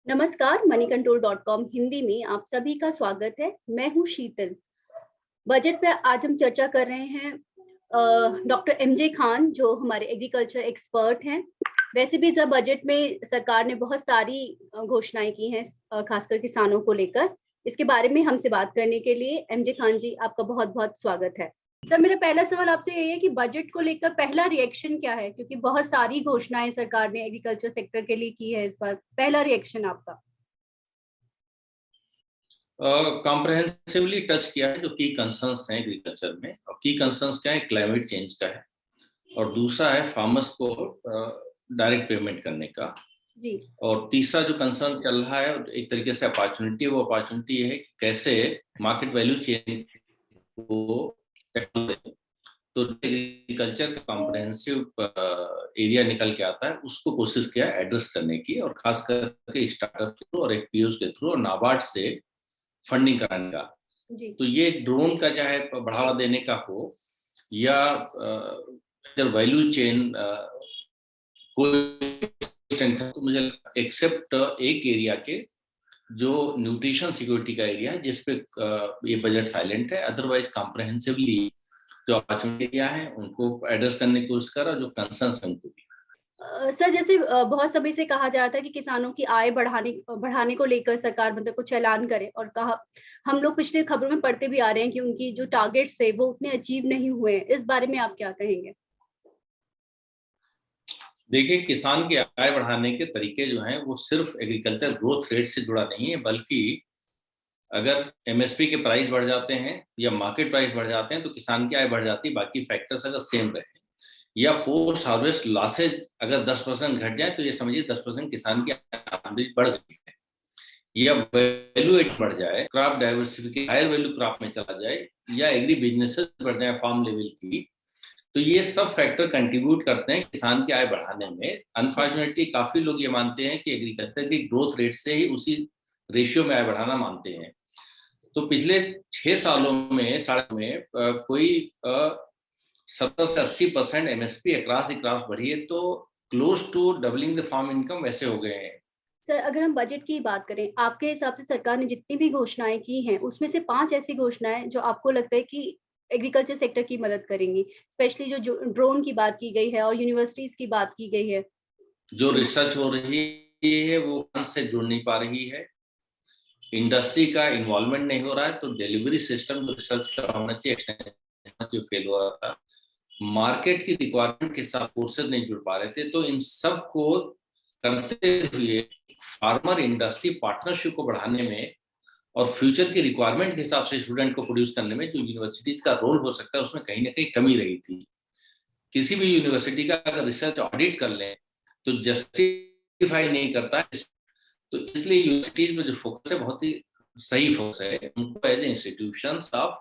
नमस्कार, moneycontrol.com हिंदी में आप सभी का स्वागत है। मैं हूँ शीतल। बजट पे आज हम चर्चा कर रहे हैं डॉक्टर एमजे खान जो हमारे एग्रीकल्चर एक्सपर्ट हैं। वैसे भी जब बजट में सरकार ने बहुत सारी घोषणाएं की हैं खासकर किसानों को लेकर। इसके बारे में हमसे बात करने के लिए एमजे खान जी आपका बहुत-बहुत स्वागत है। सर मेरा पहला सवाल आपसे यही है कि बजट को लेकर पहला रिएक्शन क्या है? क्योंकि बहुत सारी घोषणाएं सरकार ने एग्रीकल्चर सेक्टर के लिए की है इस बार। पहला रिएक्शन आपका? कॉम्प्रहेंसिवली टच किया है जो की कंसर्न्स हैं एग्रीकल्चर में। और की कंसर्न्स क्या है? क्लाइमेट चेंज का है और दूसरा है फार्मर्स को डायरेक्ट पेमेंट करने का। जी। और तीसरा जो कंसर्न चल रहा है एक तरीके से अपॉर्चुनिटी, वो अपॉर्चुनिटी है कि कैसे मार्केट वैल्यू चेन को tackle करें। तो एग्रीकल्चर का कॉम्प्रहेंसिव एरिया निकल के आता है, उसको कोशिश किया एड्रेस करने की, और खास करके स्टार्टअप के थ्रू और एफपीओज के थ्रू और नाबार्ड से फंडिंग कराने का। जी। तो ये ड्रोन का चाहे बढ़ावा देने का हो या वैल्यू चेन कोई strength है, तो मुझे एक्सेप्ट एक एरिया के जो न्यूट्रिशन सिक्योरिटी का एरिया है जिसपे ये बजट साइलेंट है, अदरवाइज कॉम्प्रहेंसिवली जो अपॉर्चुनिटी एरिया है उनको एड्रेस करने की कोशिश कर, और जो कंसर्न्स है उनको भी। सर जैसे बहुत समय से कहा जा रहा था कि किसानों की आय बढ़ाने बढ़ाने को लेकर सरकार मतलब कुछ ऐलान करे और कहा हम लोग पिछले खबरों में पढ़ते भी आ रहे हैं कि उनकी जो टारगेट्स है वो उतने अचीव नहीं हुए हैं। इस बारे में आप क्या कहेंगे? देखिए, किसान की आय बढ़ाने के तरीके जो हैं वो सिर्फ एग्रीकल्चर ग्रोथ रेट से जुड़ा नहीं है, बल्कि अगर एमएसपी के प्राइस बढ़ जाते हैं या मार्केट प्राइस बढ़ जाते हैं तो किसान की आय बढ़ जाती है। बाकी फैक्टर्स अगर सेम रहे या पोस्ट हार्वेस्ट लॉसेज अगर 10% घट जाए तो ये समझिए 10% किसान की आमदनी बढ़ गई है। या वैल्यू एड बढ़ जाए, crop diversification higher value crop में चला जाए, या एग्री बिजनेसेस बढ़ जाए फार्म लेवल की, तो ये सब फैक्टर कंट्रीब्यूट करते हैं किसान की आय बढ़ाने में। अनफॉर्चुनेटली काफी लोग ये मानते हैं कि एग्रीकल्चर की ग्रोथ रेट से ही उसी रेशियो में आय बढ़ाना मानते हैं। तो पिछले 6 सालों में साढ़े में कोई 70 से 80% एमएसपी अक्रॉस द क्रॉप्स बढ़ी है, तो close to doubling the farm income वैसे हो गए हैं। सर अगर हम बजट की बात करें, आपके हिसाब से सरकार ने जितनी भी घोषणाएँ की हैं, उसमें से 5 ऐसी घोषणाएँ जो आपको लगता है कि एग्रीकल्चर सेक्टर की मदद करेंगी? स्पेशली जो ड्रोन की बात की गई है और यूनिवर्सिटीज़ की बात की गई है। जो रिसर्च हो रही है वो फंड से जुड़ नहीं पा रही है, इंडस्ट्री का इन्वॉल्वमेंट नहीं हो रहा है, तो डिलीवरी सिस्टम जो रिसर्च का होना चाहिए एक्सटेंशन जो फेल हो रहा था, मार्केट की रिक्वायरमेंट के साथ कोर्सेज नहीं जुड़ पा रहे थे। तो इन सब को करते हुए फार्मर इंडस्ट्री पार्टनरशिप को बढ़ाने में और फ्यूचर की रिक्वायरमेंट के हिसाब से स्टूडेंट को प्रोड्यूस करने में जो यूनिवर्सिटीज का रोल हो सकता है उसमें कहीं ना कहीं कमी रही थी। किसी भी यूनिवर्सिटी का अगर रिसर्च ऑडिट कर लें तो जस्टिफाई नहीं करता है। तो इसलिए यूनिवर्सिटीज में जो फोकस है बहुत ही सही फोकस है, उनको एज इंस्टीट्यूशंस ऑफ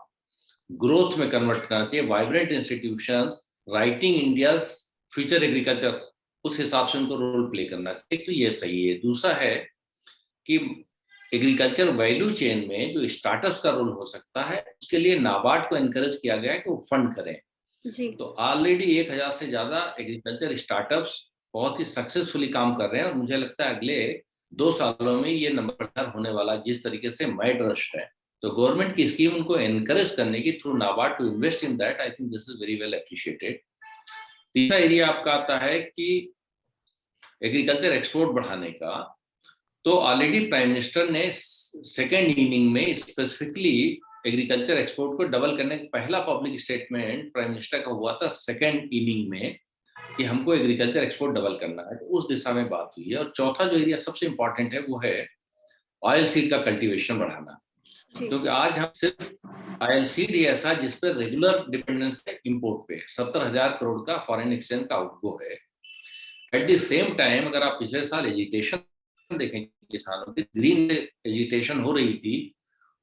ग्रोथ में कन्वर्ट करना चाहिए, vibrant institutions writing India future agriculture, उस हिसाब से उनको रोल प्ले करना चाहिए। तो ये सही है। दूसरा है कि एग्रीकल्चर वैल्यू चेन में जो स्टार्टअप्स का रोल हो सकता है उसके लिए नाबार्ड को एनकरेज किया गया है कि वो फंड करें। जी। तो ऑलरेडी 1000 से ज्यादा एग्रीकल्चर स्टार्टअप्स बहुत ही सक्सेसफुली काम कर रहे हैं, और मुझे लगता है अगले 2 सालों में ये नंबर बढ़कर होने वाला, जिस तरीके से मैड रश है। तो गवर्नमेंट की स्कीम उनको एनकरेज करने की through NABARD to invest in that, I think this is very well appreciated. तीसरा एरिया आपका आता है कि एग्रीकल्चर एक्सपोर्ट बढ़ाने का। तो ऑलरेडी प्राइम मिनिस्टर ने सेकेंड इनिंग में स्पेसिफिकली एग्रीकल्चर एक्सपोर्ट को डबल करने का पहला पब्लिक स्टेटमेंट प्राइम मिनिस्टर का हुआ था सेकेंड इनिंग में कि हमको एग्रीकल्चर एक्सपोर्ट डबल करना है। तो उस दिशा में बात हुई है। और चौथा जो एरिया सबसे इंपॉर्टेंट है वो है ऑयल सीड का कल्टीवेशन बढ़ाना, जी। क्योंकि आज हम सिर्फ ऑयल सीड ही ऐसा जिस पर रेगुलर डिपेंडेंस है इम्पोर्ट पे, 70,000 करोड़ का फॉरेन एक्सचेंज का आउटगो है। एट द सेम टाइम अगर आप पिछले साल एजिटेशन देखें किसानों की, ग्रीन एजिटेशन हो रही थी,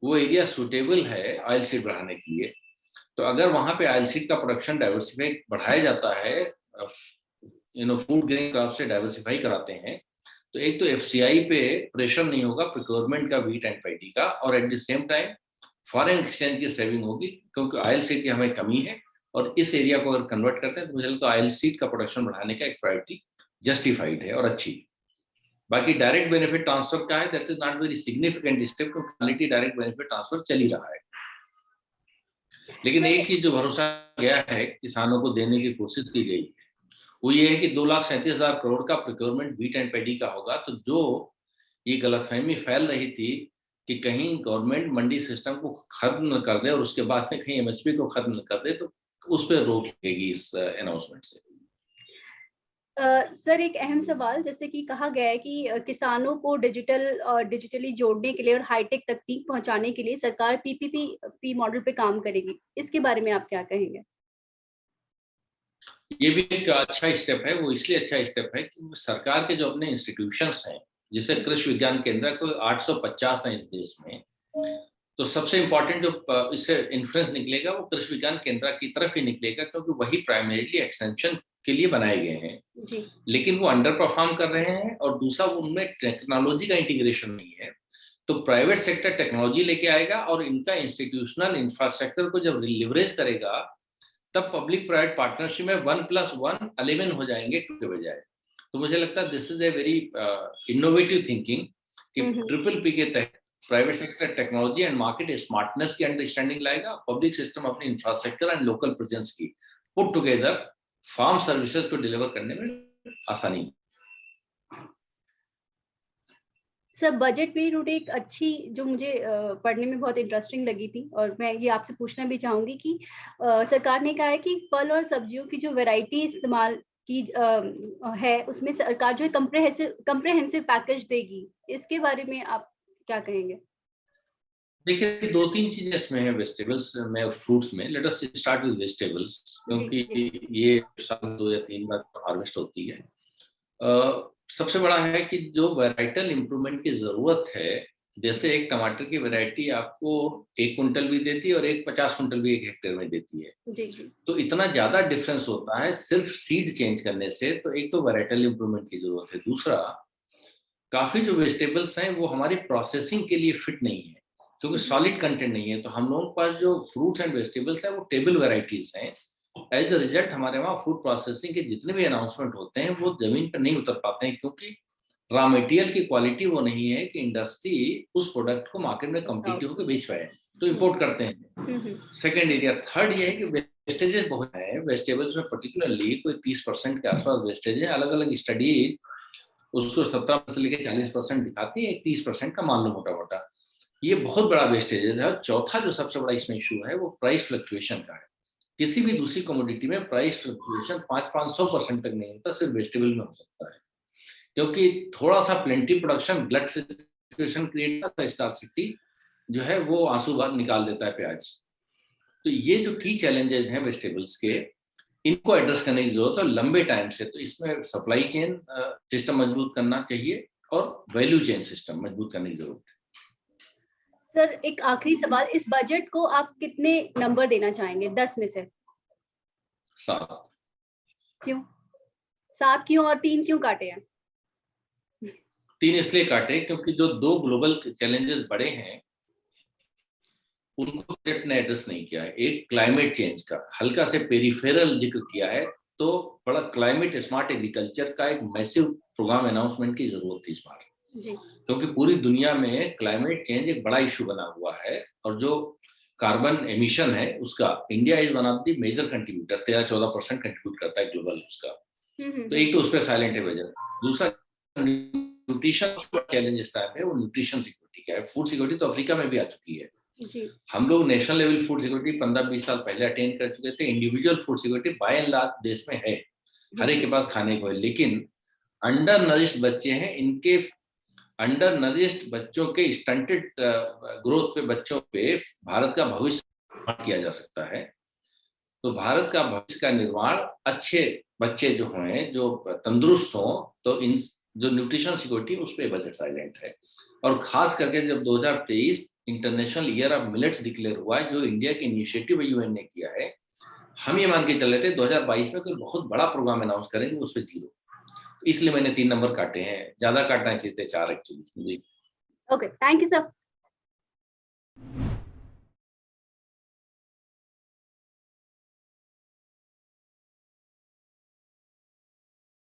वो एरिया सुटेबल है ऑयल सीड बढ़ाने के लिए। तो अगर वहां पे ऑयल सीड का प्रोडक्शन डाइवर्सिफाई बढ़ाया जाता है, फूड ग्रेन क्रॉप से डाइवर्सिफाई कराते हैं, तो एक तो एफसीआई पे प्रेशर नहीं होगा प्रोक्योरमेंट का व्हीट एंड पैडी का, और at the same time foreign exchange की सेविंग होगी, क्योंकि ऑयल सीड की हमें कमी है। और इस एरिया को अगर कन्वर्ट करते हैं तो मुझे लगता है ऑयल सीड का प्रोडक्शन बढ़ाने का एक प्रायोरिटी जस्टिफाइड है और अच्छी। बाकी डायरेक्ट बेनिफिट ट्रांसफर का है, that is not very significant step, क्योंकि क्वालिटी डायरेक्ट बेनिफिट ट्रांसफर चल ही रहा है। लेकिन एक चीज जो भरोसा गया है, किसानों को देने की कोशिश की गई, वो ये है कि 2,37,000 करोड़ का प्रोक्योरमेंट व्हीट एंड पैडी का होगा। तो जो ये गलतफहमी फैल रही थी कि कहीं गवर्नमेंट मंडी सिस्टम को खत्म न कर दे और उसके बाद में कहीं एमएसपी को खत्म न कर दे, तो उस पर रोक लगेगी इस अनाउंसमेंट से। सर एक अहम सवाल, जैसे कि कहा गया है कि किसानों को डिजिटली जोड़ने के लिए और हाईटेक तकनीक पहुंचाने के लिए सरकार पीपीपी मॉडल पे काम करेगी, इसके बारे में आप क्या कहेंगे? ये भी एक अच्छा स्टेप है। वो इसलिए अच्छा स्टेप है कि सरकार के जो अपने इंस्टीट्यूशंस हैं, जैसे कृषि विज्ञान केंद्र को 850 हैं इस देश में, तो सबसे इम्पोर्टेंट जो इससे इन्फ्लुएंस निकलेगा वो कृषि विज्ञान केंद्र की तरफ ही निकलेगा, क्योंकि वही प्राइमरीली एक्सटेंशन के लिए बनाए गए हैं जी। लेकिन वो अंडर परफॉर्म कर रहे हैं, और दूसरा उनमें टेक्नोलॉजी का इंटीग्रेशन नहीं है। तो प्राइवेट सेक्टर टेक्नोलॉजी लेके आएगा और इनका इंस्टीट्यूशनल इंफ्रास्ट्रक्चर को जब लिवरेज करेगा, तब पब्लिक प्राइवेट पार्टनरशिप में 1+1 11 हो जाएंगे 2 के बजाय। तो मुझे लगता है this is a very innovative thinking कि ट्रिपल पी के तहत private sector technology and market smartness की अंडरस्टैंडिंग लाएगा, पब्लिक सिस्टम अपनी इंफ्रास्ट्रक्चर एंड लोकल प्रेजेंस की पुट टुगेदर फार्म सर्विसेज को डिलीवर करने में आसानी। सर बजट में नोट एक अच्छी जो मुझे पढ़ने में बहुत इंटरेस्टिंग लगी थी, और मैं ये आपसे पूछना भी चाहूंगी कि सरकार ने कहा है कि फल और सब्जियों की जो वैरायटी इस्तेमाल की है, उसमें सरकार जो है कंप्रेहेंसिव पैकेज देगी, इसके बारे में आप क्या कहेंगे? देखिए 2-3 चीजें इसमें है वेजिटेबल्स में, फ्रूट्स में। Let us start with vegetables, क्योंकि ये साल 2 या 3 बार हार्वेस्ट होती है। सबसे बड़ा है कि जो वैराइटल इंप्रूवमेंट की जरूरत है, जैसे एक टमाटर की वैरायटी आपको 1 कुंटल भी देती है और एक 50 कुंटल भी 1 हेक्टेयर में देती है। जी। तो इतना ज्यादा डिफरेंस होता है सिर्फ सीड चेंज करने से। तो एक तो वैराइटल इंप्रूवमेंट की जरूरत है, दूसरा काफी जो वेजिटेबल्स हैं वो हमारी प्रोसेसिंग के लिए फिट नहीं है, क्योंकि सॉलिड कंटेंट नहीं है। तो हम लोगों के पास जो फ्रूट्स एंड वेजिटेबल्स हैं वो टेबल वेराइटीज हैं। एज अ रिजल्ट हमारे वहाँ फूड प्रोसेसिंग के जितने भी अनाउंसमेंट होते हैं वो जमीन पर नहीं उतर पाते हैं, क्योंकि रॉ मटेरियल की क्वालिटी वो नहीं है कि इंडस्ट्री उस प्रोडक्ट को मार्केट में कम्पिटिटिव होकर बेच पाए, तो इम्पोर्ट करते हैं। Second area. थर्ड ये है कि वेस्टेजेस बहुत है वेजिटेबल्स में, पर्टिकुलरली कोई 30% के आसपास वेस्टेज है। अलग अलग स्टडीज उसको 17% से लेकर 40% दिखाती है, 30% का मान लो मोटा मोटा। ये बहुत बड़ा वेस्टेज है। चौथा जो सबसे बड़ा इसमें इशू है वो प्राइस फ्लक्चुएशन का है। किसी भी दूसरी कमोडिटी में प्राइस फ्लक्चुएशन 500% तक नहीं होता, सिर्फ वेजिटेबल में हो सकता है, क्योंकि थोड़ा सा plenty production blood situation create करता है, स्कार्सिटी जो है वो आंसू बाहर निकाल देता है प्याज। तो ये जो की चैलेंजेस हैं वेजिटेबल्स के, इनको एड्रेस करने की जरूरत है लंबे टाइम से। तो इसमें सप्लाई चेन सिस्टम मजबूत करना चाहिए और वैल्यू चेन सिस्टम मजबूत करने की जरूरत है। सर एक आखिरी सवाल, इस बजट को आप कितने नंबर देना चाहेंगे 10 में से? 7। क्यों 7 क्यों, और 3 क्यों काटे हैं? 3 इसलिए काटे क्योंकि जो 2 ग्लोबल चैलेंजेस बड़े हैं उनको बजट ने एड्रेस नहीं किया है। एक क्लाइमेट चेंज का हल्का से पेरिफेरल जिक्र किया है, तो बड़ा क्लाइमेट स्मार्ट एग्रीकल्चर का एक मैसिव प्रोग्राम अनाउंसमेंट की जरूरत थी इस बार, क्योंकि पूरी दुनिया में क्लाइमेट चेंज एक बड़ा इशू बना हुआ है। और जो कार्बन एमिशन है उसका India is one of the major contributor, 13-14% contribute करता है ग्लोबल उसका। तो एक तो उस पर साइलेंट है बजट। दूसरा न्यूट्रिशन चैलेंज इस टाइम है वो न्यूट्रिशन सिक्योरिटी का है। फूड सिक्योरिटी तो अफ्रीका में भी आ चुकी है जी। हम लोग नेशनल लेवल फूड सिक्योरिटी 15-20 साल पहले अटेंड कर चुके थे। Individual food security bye and large देश में है, हर एक के पास खाने को है, लेकिन अंडर नरिश्ड बच्चे हैं, इनके अंडर नरिश्ड बच्चों के स्टंटेड ग्रोथ पे बच्चों पे भारत का भविष्य किया जा सकता है। तो भारत का भविष्य का निर्माण अच्छे बच्चे जो हैं, जो तंदुरुस्त हों, तो इन जो न्यूट्रिशन सिक्योरिटी उस पर बजट साइलेंट है। और खास करके जब 2023 international year of millets declare हुआ है, जो इंडिया के इनिशिएटिव यूएन ने किया है, हम ये मान के चल रहे थे 2022 में कोई बहुत बड़ा प्रोग्राम अनाउंस करेंगे, उस पर 0। इसलिए मैंने 3 नंबर काटे हैं, ज्यादा काटना चाहिए थे 4 actually. Okay, thank you sir.